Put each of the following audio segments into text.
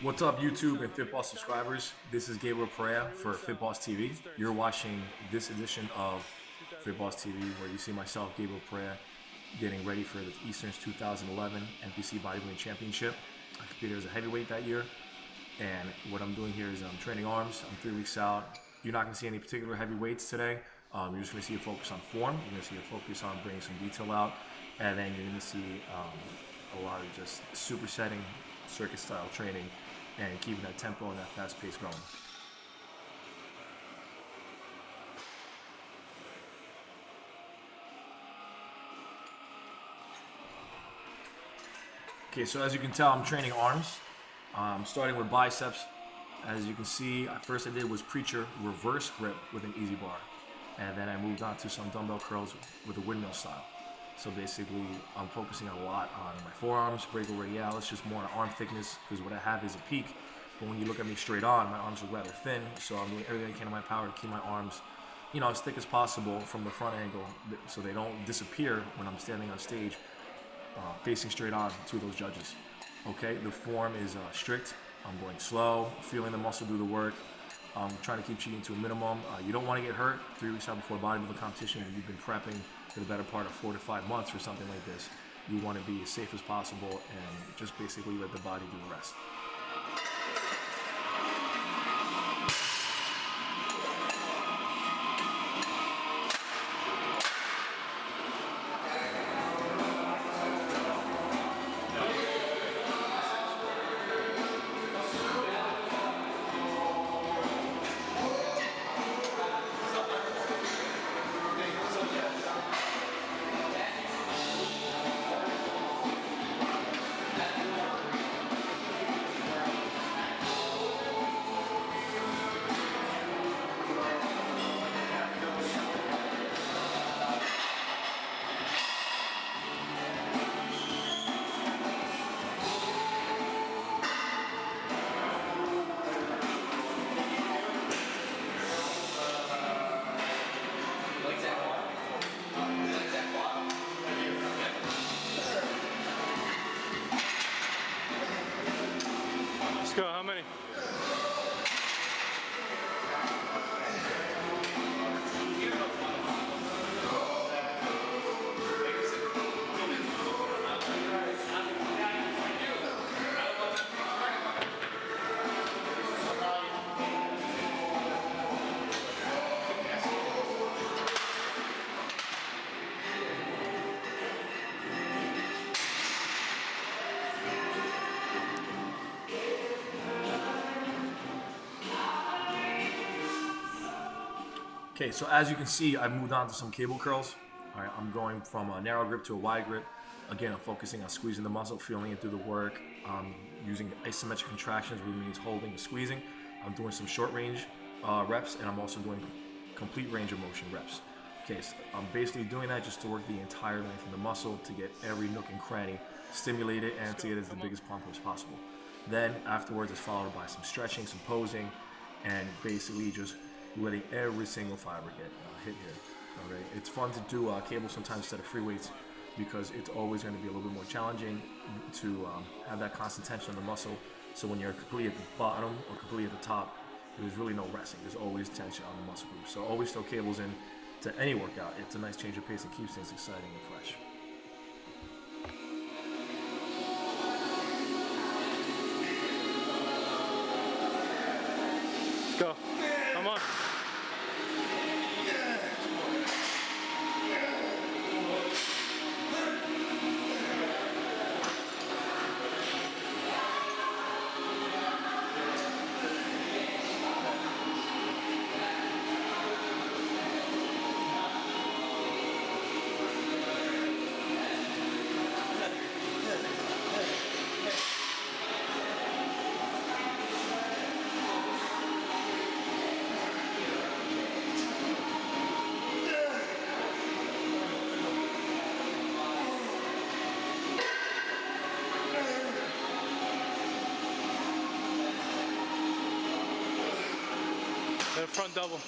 What's up, YouTube and fitboss subscribers? This is Gabe for fitboss TV. You're watching this edition of fitboss TV, where you see myself, Gabe, getting ready for the Easterns 2011 NPC Bodybuilding Championship. I competed as a heavyweight that year, and what I'm doing here is I'm training arms. I'm 3 weeks out. You're not going to see any particular heavyweights today. You're just going to see a focus on form. You're going to see a focus on bringing some detail out, and then you're going to see a lot of just supersetting circuit style training and keeping that tempo and that fast pace going. Okay, so as you can tell, I'm training arms. I'm starting with biceps. As you can see, first I did was preacher reverse grip with an easy bar, and then I moved on to some dumbbell curls with a windmill style. So basically, I'm focusing a lot on my forearms, brachial radialis, just more on arm thickness, because what I have is a peak. But when you look at me straight on, my arms are rather thin, so I'm doing everything I can in my power to keep my arms, as thick as possible from the front angle, so they don't disappear when I'm standing on stage, facing straight on to those judges. Okay, the form is strict. I'm going slow, feeling the muscle do the work. I'm trying to keep cheating to a minimum. You don't want to get hurt 3 weeks out before bodybuilding competition, and you've been prepping for the better part of 4 to 5 months for something like this. You want to be as safe as possible and just basically let the body do the rest. Go, how many? Okay, so as you can see, I've moved on to some cable curls. All right, I'm going from a narrow grip to a wide grip. Again, I'm focusing on squeezing the muscle, feeling it through the work. Using isometric contractions, which means holding and squeezing. I'm doing some short range reps, and I'm also doing complete range of motion reps. Okay, so I'm basically doing that just to work the entire length of the muscle to get every nook and cranny stimulated and to get as the biggest pump as possible. Then afterwards, it's followed by some stretching, some posing, and basically just letting every single fiber get hit here. All right, it's fun to do cable sometimes instead of free weights, because it's always going to be a little bit more challenging to have that constant tension on the muscle. So when you're completely at the bottom or completely at the top, there's really no resting. There's always tension on the muscle group. So always throw cables in to any workout. It's a nice change of pace and keeps things exciting and fresh. Let's go. Come on. The front double.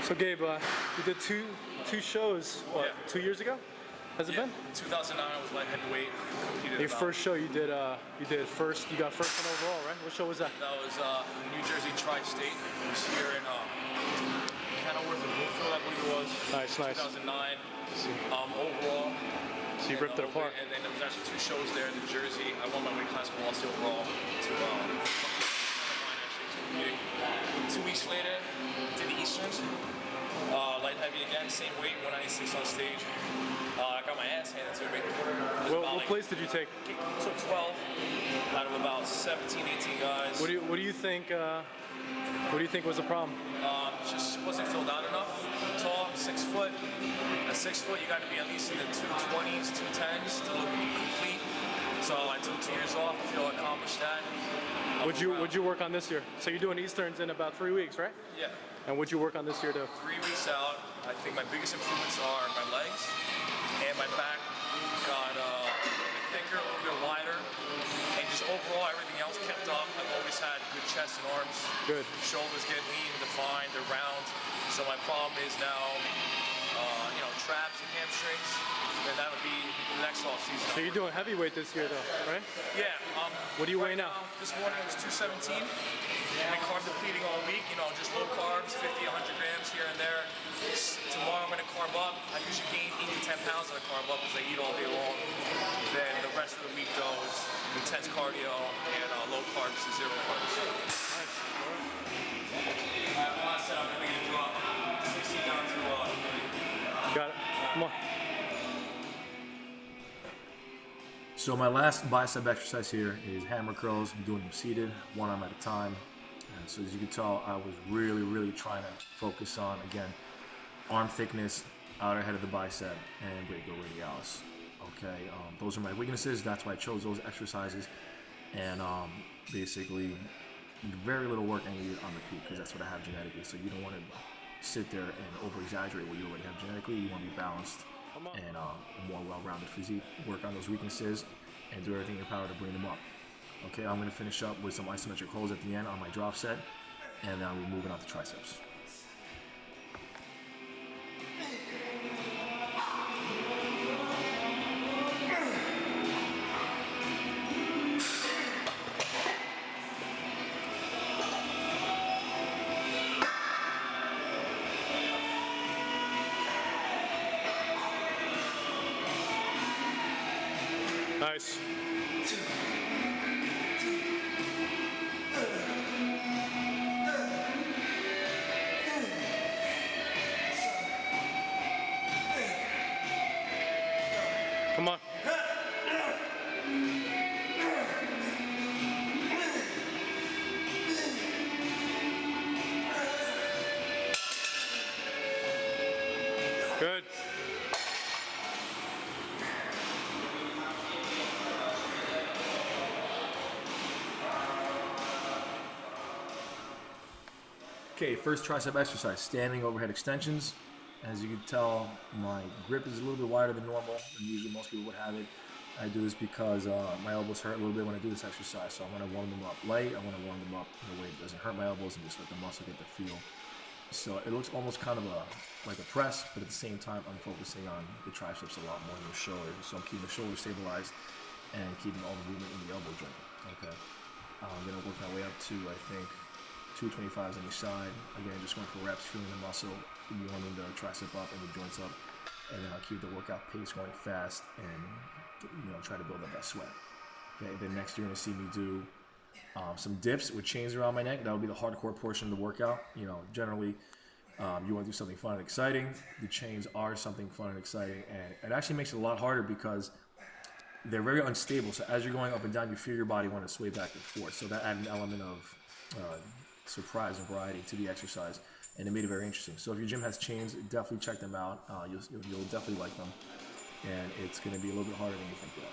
So Gabe, you did two shows, what, Yeah. 2 years ago? Has it been? In 2009, I was light heavyweight. Competed Your first show you got first one overall, right? What show was that? That was New Jersey Tri-State. It was here in Kenilworth and Bloomfield, I believe it was. Nice. 2009. Overall. So you ripped it apart. And then there was actually 2 shows there in New Jersey. I won my weight class but lost the overall to mine actually. 2 weeks later, did the Easterns. Light heavy again, same weight, 196 on stage. I got my ass handed to me. What place did you take? Took 12 out of about 17, 18 guys. What do you think was the problem? Just wasn't filled out enough. I'm tall, 6 foot. At 6 foot, you got to be at least in the 220s, 210s to look complete. So I took 2 years off. I feel I accomplished that. Would you work on this year? So you're doing Easterns in about 3 weeks, right? Yeah. And would you work on this year too? 3 weeks out. I think my biggest improvements are my legs and my back got a little bit thicker, a little bit wider, and just overall everything else kept up. I've always had good chest and arms. Good. Shoulders get lean and defined, they're round. So my problem is now, traps and hamstrings, and that'll be the next off season. So you're doing heavyweight this year though, right? Yeah. What do you weigh now? This morning it was 217. I've been carb depleting all week, just low carbs, 50, 100 grams here and there. Tomorrow I'm going to carb up. I usually gain 8 to 10 pounds on a carb up because I eat all day long. Then the rest of the week though is intense cardio and low carbs to 0 carbs. Nice. Well, I said I'm going to drop 60 down to Got it. Come on. So my last bicep exercise here is hammer curls. I'm doing them seated, one arm at a time. So as you can tell, I was really trying to focus on, again, arm thickness, outer head of the bicep, and brachioradialis. Okay, those are my weaknesses. That's why I chose those exercises. And basically, very little work I needed on the peak because that's what I have genetically. So you don't want to sit there and over-exaggerate what you already have genetically. You want to be balanced and a more well-rounded physique. Work on those weaknesses and do everything in your power to bring them up. Okay, I'm going to finish up with some isometric holds at the end on my drop set, and then we're moving on to triceps. Nice. Come on. Good. Okay, first tricep exercise, standing overhead extensions. As you can tell, my grip is a little bit wider than normal, than usually most people would have it. I do this because my elbows hurt a little bit when I do this exercise, so I want to warm them up light. I want to warm them up in a way that doesn't hurt my elbows and just let the muscle get the feel. So it looks almost kind of like a press, but at the same time, I'm focusing on the triceps a lot more than the shoulder. So I'm keeping the shoulder stabilized and keeping all the movement in the elbow joint. Okay, I'm gonna work my way up to, I think, 225s on each side. Again, just going for reps, feeling the muscle, warming the tricep up and the joints up, and then I'll keep the workout pace going fast and try to build up that sweat. Okay, then next you're gonna see me do some dips with chains around my neck. That will be the hardcore portion of the workout. Generally, you want to do something fun and exciting. The chains are something fun and exciting, and it actually makes it a lot harder because they're very unstable. So as you're going up and down, you feel your body want to sway back and forth. So that added an element of surprise and variety to the exercise, and it made it very interesting. So if your gym has chains, definitely check them out. You'll definitely like them, and it's going to be a little bit harder than you think they are.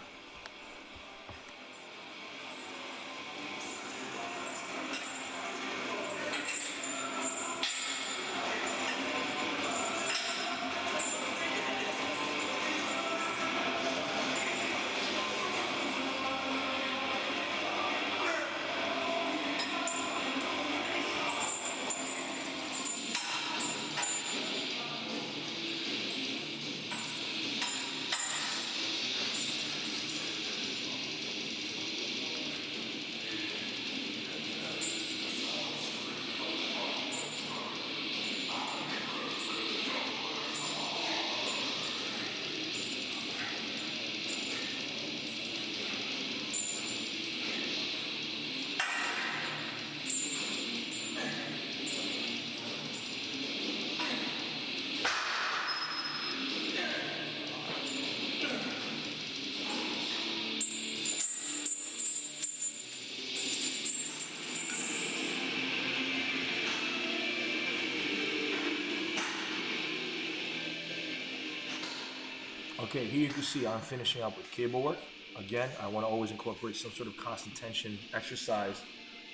Okay, here you can see I'm finishing up with cable work. Again, I want to always incorporate some sort of constant tension exercise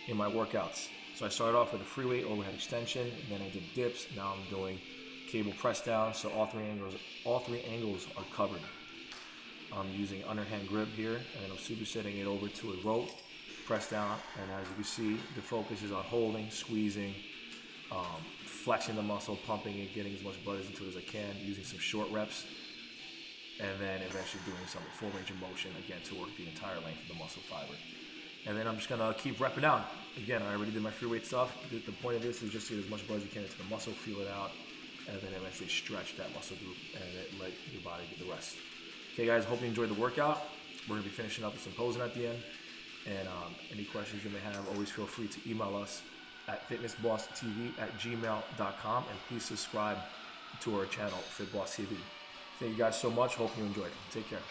in my workouts. So I started off with a free weight overhead extension, then I did dips. Now I'm doing cable press down, so all three angles are covered. I'm using underhand grip here, and then I'm supersetting it over to a rope, press down, and as you can see, the focus is on holding, squeezing, flexing the muscle, pumping it, getting as much blood into it as I can, using some short reps, and then eventually doing some full range of motion, again, to work the entire length of the muscle fiber. And then I'm just gonna keep repping out. Again, I already did my free weight stuff. The point of this is just to get as much blood as you can into the muscle, feel it out, and then eventually stretch that muscle group and then let your body do the rest. Okay guys, hope you enjoyed the workout. We're gonna be finishing up with some posing at the end. And any questions you may have, always feel free to email us at fitnessbosstv@gmail.com, and please subscribe to our channel, Fitboss TV. Thank you guys so much. Hope you enjoyed. Take care.